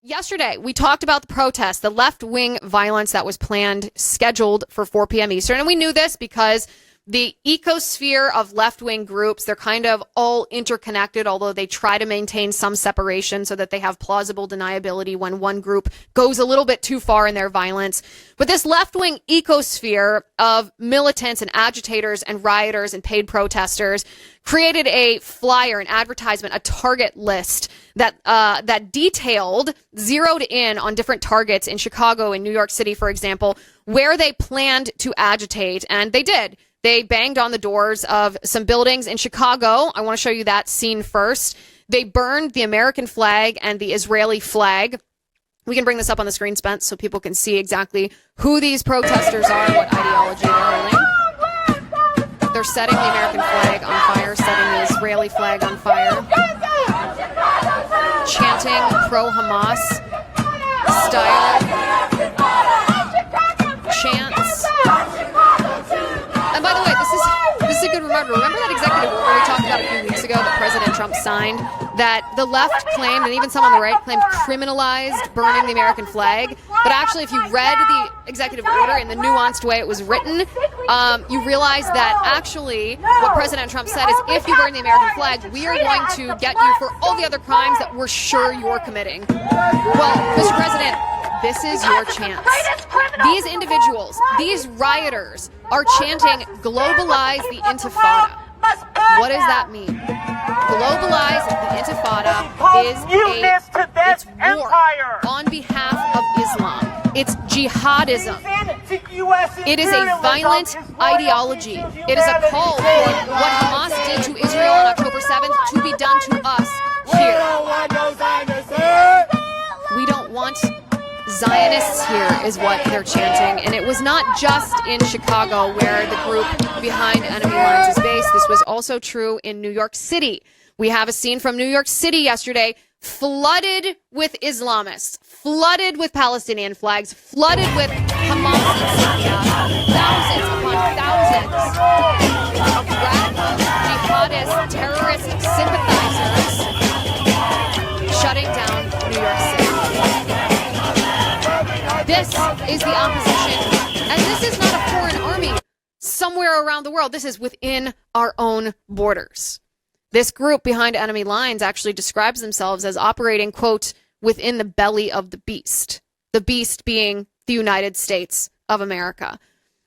Yesterday, we talked about the protest, the left-wing violence that was planned, scheduled for 4 p.m. Eastern. And we knew this because the ecosphere of left-wing groups, they're kind of all interconnected, although they try to maintain some separation so that they have plausible deniability when one group goes a little bit too far in their violence. But this left-wing ecosphere of militants and agitators and rioters and paid protesters created a flyer, an advertisement, a target list that detailed, zeroed in on different targets in Chicago and New York City, for example, where they planned to agitate. And they did. They banged on the doors of some buildings in Chicago. I want to show you that scene first. They burned the American flag and the Israeli flag. We can bring this up on the screen, Spence, so people can see exactly who these protesters are and what ideology they're holding. They're setting the American flag on fire, setting the Israeli flag on fire, chanting pro-Hamas style chants. And by the way, this is a good reminder. Remember that executive order we talked about a few weeks ago that President Trump signed, that the left claimed, and even some on the right claimed, criminalized burning the American flag? But actually, if you read the executive order in the nuanced way it was written, you realize that actually what President Trump said is, if you burn the American flag, we are going to get you for all the other crimes that we're sure you're committing. Well, Mr. President, this is your chance. These individuals, these rioters, are chanting, globalize the Intifada. What does that mean? Globalize the Intifada is it's war on behalf of Islam. It's jihadism. It is a violent ideology. It is a call for what Hamas did to Israel on October 7th to be done to us here. We don't want Zionists here, is what they're chanting. And it was not just in Chicago where the group behind enemy lines is based. This was also true in New York City. We have a scene from New York City yesterday, flooded with Islamists, flooded with Palestinian flags, flooded with Hamas insignia, thousands upon thousands of radical jihadist, terrorist sympathizers shutting down New York City. This is the opposition, and this is not a foreign army somewhere around the world. This is within our own borders. This group behind enemy lines actually describes themselves as operating, quote, within the belly of the beast being the United States of America.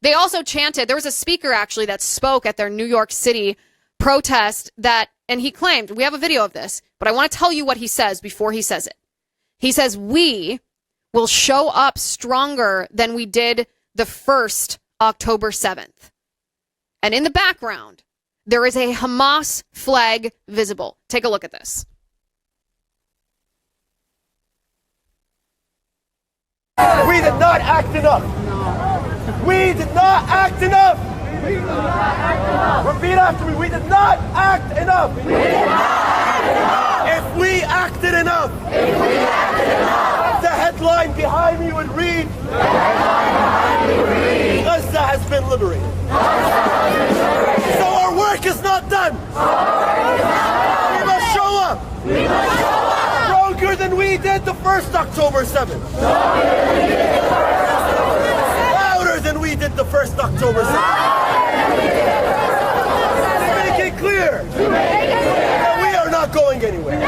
They also chanted, there was a speaker actually that spoke at their New York City protest and he claimed, we have a video of this, but I want to tell you what he says before he says it. He says, we will show up stronger than we did the first October 7th. And in the background, there is a Hamas flag visible. Take a look at this. We did not act enough. We did not act enough. Repeat after me. We did not act enough. We did not act enough. If we acted enough. The headline behind me would read. Gaza has been liberated. So our work is not done. We must show up. Stronger than we did the first October 7th. Louder than we did the first October 7th. Make it clear that we are not going anywhere.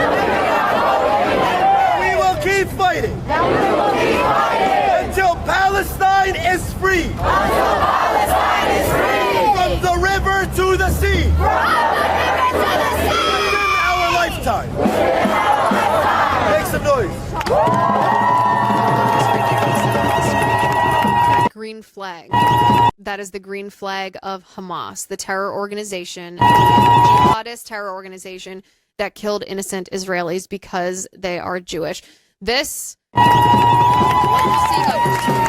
We will keep fighting until Palestine is free. From the river to the sea. Within our lifetime. Make some noise. Green flag. That is the green flag of Hamas, the terror organization, jihadist terror organization that killed innocent Israelis because they are Jewish. This, what you're seeing on your screen,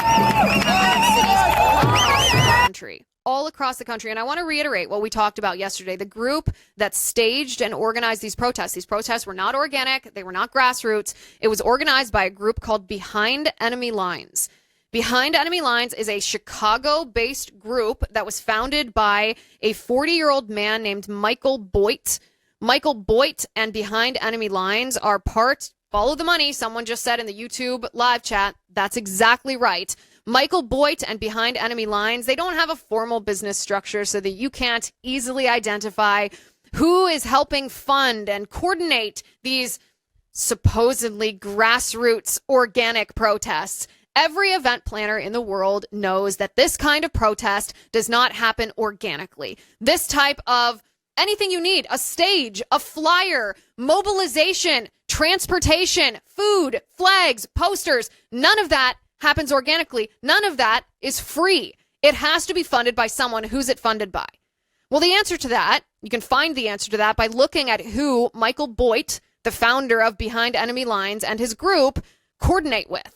cities all across the country. And I want to reiterate what we talked about yesterday. The group that staged and organized these protests were not organic. They were not grassroots. It was organized by a group called Behind Enemy Lines. Behind Enemy Lines is a Chicago-based group that was founded by a 40-year-old man named Michael Boyt. Michael Boyt and Behind Enemy Lines are part Follow the money, someone just said in the YouTube live chat. That's exactly right. Michael Boyd and Behind Enemy Lines, they don't have a formal business structure so that you can't easily identify who is helping fund and coordinate these supposedly grassroots organic protests. Every event planner in the world knows that this kind of protest does not happen organically. This type of anything you need, a stage, a flyer, mobilization, transportation, food, flags, posters, none of that happens organically. None of that is free. It has to be funded by someone. Who's it funded by? Well, the answer to that, you can find the answer to that by looking at who Michael Boyd, the founder of Behind Enemy Lines, and his group coordinate with.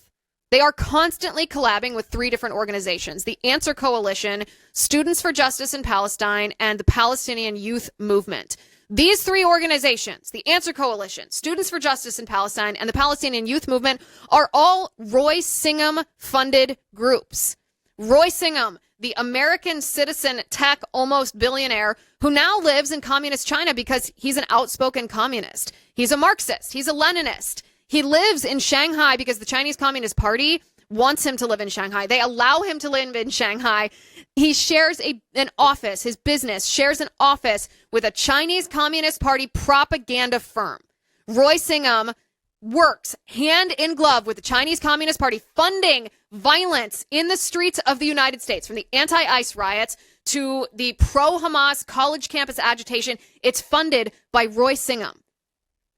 They are constantly collabing with 3 different organizations: the Answer Coalition, Students for Justice in Palestine, and the Palestinian Youth Movement. These 3 organizations, the Answer Coalition, Students for Justice in Palestine, and the Palestinian Youth Movement, are all Roy Singham-funded groups. Roy Singham, the American citizen tech almost billionaire who now lives in communist China because he's an outspoken communist. He's a Marxist. He's a Leninist. He lives in Shanghai because the Chinese Communist Party wants him to live in Shanghai. They allow him to live in Shanghai. He shares an office. His business shares an office with a Chinese Communist Party propaganda firm. Roy Singham works hand in glove with the Chinese Communist Party, funding violence in the streets of the United States, from the anti-ICE riots to the pro-Hamas college campus agitation. It's funded by Roy Singham.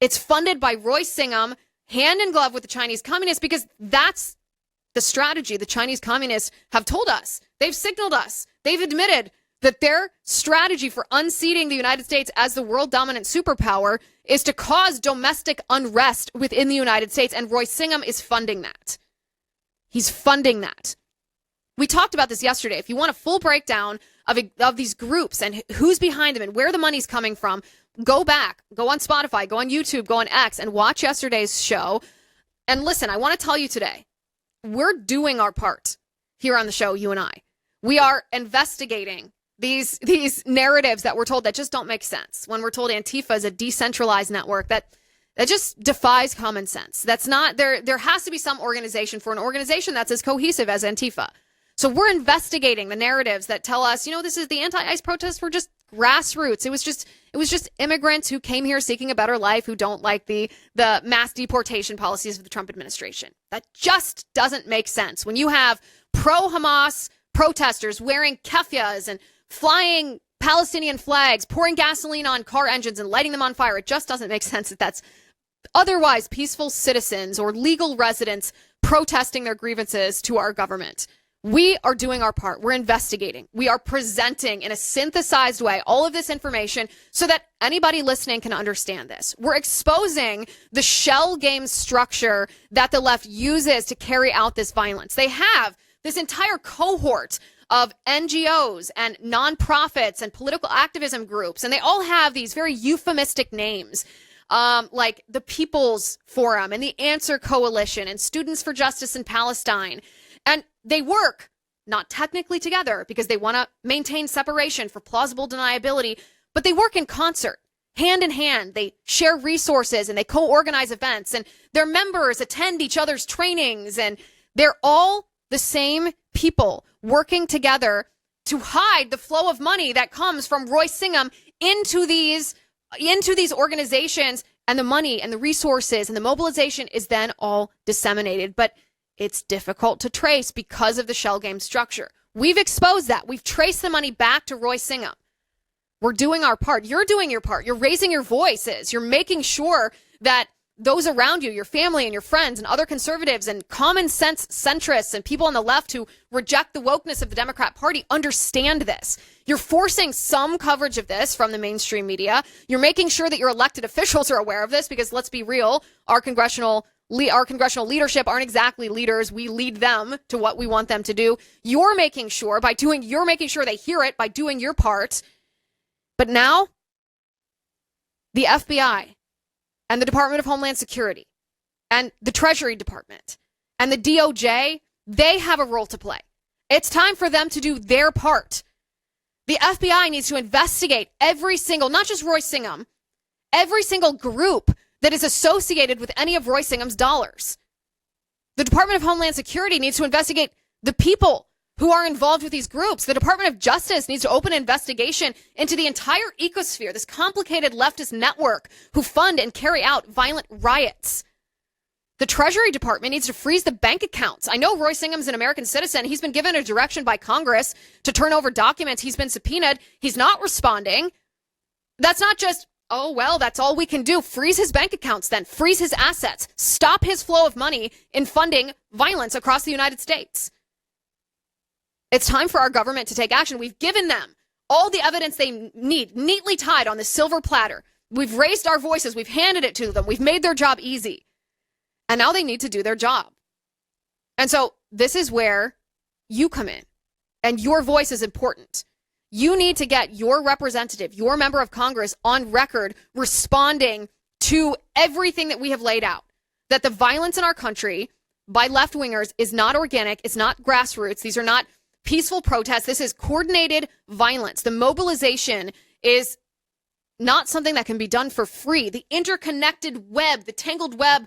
It's funded by Roy Singham, hand in glove with the Chinese communists, because that's the strategy the Chinese communists have told us. They've signaled us. They've admitted that their strategy for unseating the United States as the world dominant superpower is to cause domestic unrest within the United States, and Roy Singham is funding that. He's funding that. We talked about this yesterday. If you want a full breakdown of these groups and who's behind them and where the money's coming from, go back, go on Spotify, go on YouTube, go on X, and watch yesterday's show. And listen, I want to tell you today, we're doing our part here on the show, you and I. We are investigating these narratives that we're told that just don't make sense. When we're told Antifa is a decentralized network, that just defies common sense. That's not there. There has to be some organization for an organization that's as cohesive as Antifa. So we're investigating the narratives that tell us, this is the anti-ICE protests were just grassroots. It was just immigrants who came here seeking a better life, who don't like the mass deportation policies of the Trump administration. That just doesn't make sense. When you have pro-Hamas protesters wearing keffiyehs and flying Palestinian flags, pouring gasoline on car engines and lighting them on fire, it just doesn't make sense that that's otherwise peaceful citizens or legal residents protesting their grievances to our government. We are doing our part. We're investigating. We are presenting in a synthesized way all of this information so that anybody listening can understand this. We're exposing the shell game structure that the left uses to carry out this violence. They have this entire cohort of NGOs and nonprofits and political activism groups, and they all have these very euphemistic names, like the People's Forum and the Answer Coalition and Students for Justice in Palestine. And they work, not technically together, because they want to maintain separation for plausible deniability, but they work in concert, hand in hand. They share resources and they co-organize events, and their members attend each other's trainings, and they're all the same people working together to hide the flow of money that comes from Roy Singham into these organizations, and the money and the resources and the mobilization is then all disseminated. But it's difficult to trace because of the shell game structure. We've exposed that. We've traced the money back to Roy Singham. We're doing our part. You're doing your part. You're raising your voices. You're making sure that those around you, your family and your friends and other conservatives and common sense centrists and people on the left who reject the wokeness of the Democrat Party understand this. You're forcing some coverage of this from the mainstream media. You're making sure that your elected officials are aware of this, because let's be real, our congressional leadership aren't exactly leaders. We lead them to what we want them to do. You're making sure they hear it by doing your part. But now the FBI and the Department of Homeland Security and the Treasury Department and the DOJ, they have a role to play. It's time for them to do their part. The FBI needs to investigate every single, not just Roy Singham, every single group that is associated with any of Royce Singham's dollars. The Department of Homeland Security needs to investigate the people who are involved with these groups. The Department of Justice needs to open an investigation into the entire ecosphere, this complicated leftist network who fund and carry out violent riots. The Treasury Department needs to freeze the bank accounts. I know Royce Singham's an American citizen. He's been given a direction by Congress to turn over documents. He's been subpoenaed. He's not responding. That's not just, oh, well, that's all we can do. Freeze his bank accounts then. Freeze his assets. Stop his flow of money in funding violence across the United States. It's time for our government to take action. We've given them all the evidence they need, neatly tied on the silver platter. We've raised our voices. We've handed it to them. We've made their job easy. And now they need to do their job. And so this is where you come in. And your voice is important. You need to get your representative, your member of Congress on record responding to everything that we have laid out. That the violence in our country by left-wingers is not organic. It's not grassroots. These are not peaceful protests. This is coordinated violence. The mobilization is not something that can be done for free. The interconnected web, the tangled web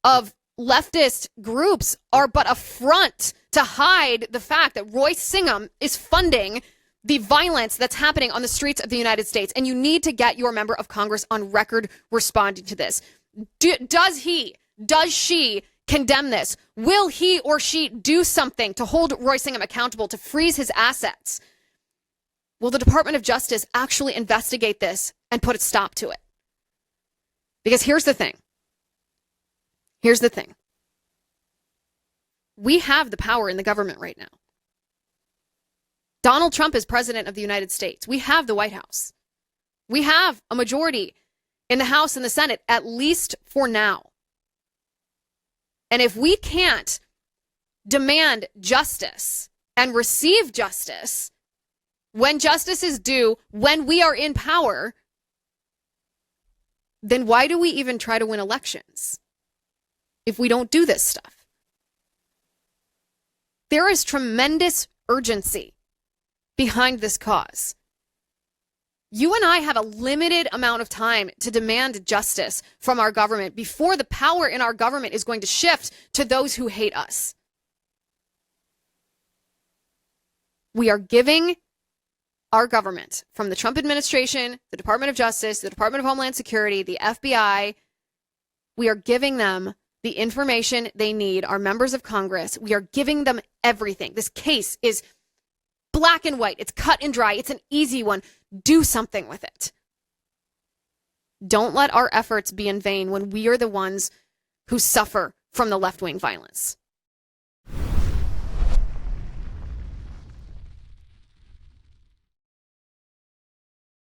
of leftist groups are but a front to hide the fact that Royce Singham is funding the violence that's happening on the streets of the United States. And you need to get your member of Congress on record responding to this. Does she condemn this? Will he or she do something to hold Royce Singham accountable, to freeze his assets? Will the Department of Justice actually investigate this and put a stop to it? Because here's the thing. We have the power in the government right now. Donald Trump is president of the United States. We have the White House. We have a majority in the House and the Senate, at least for now. And if we can't demand justice and receive justice when justice is due, when we are in power, then why do we even try to win elections if we don't do this stuff? There is tremendous urgency behind this cause. You and I have a limited amount of time to demand justice from our government before the power in our government is going to shift to those who hate us. We are giving our government, from the Trump administration, the Department of Justice, the Department of Homeland Security, the FBI, we are giving them the information they need, our members of Congress. We are giving them everything. This case is black and white. It's cut and dry. It's an easy one. Do something with it. Don't let our efforts be in vain when we are the ones who suffer from the left-wing violence.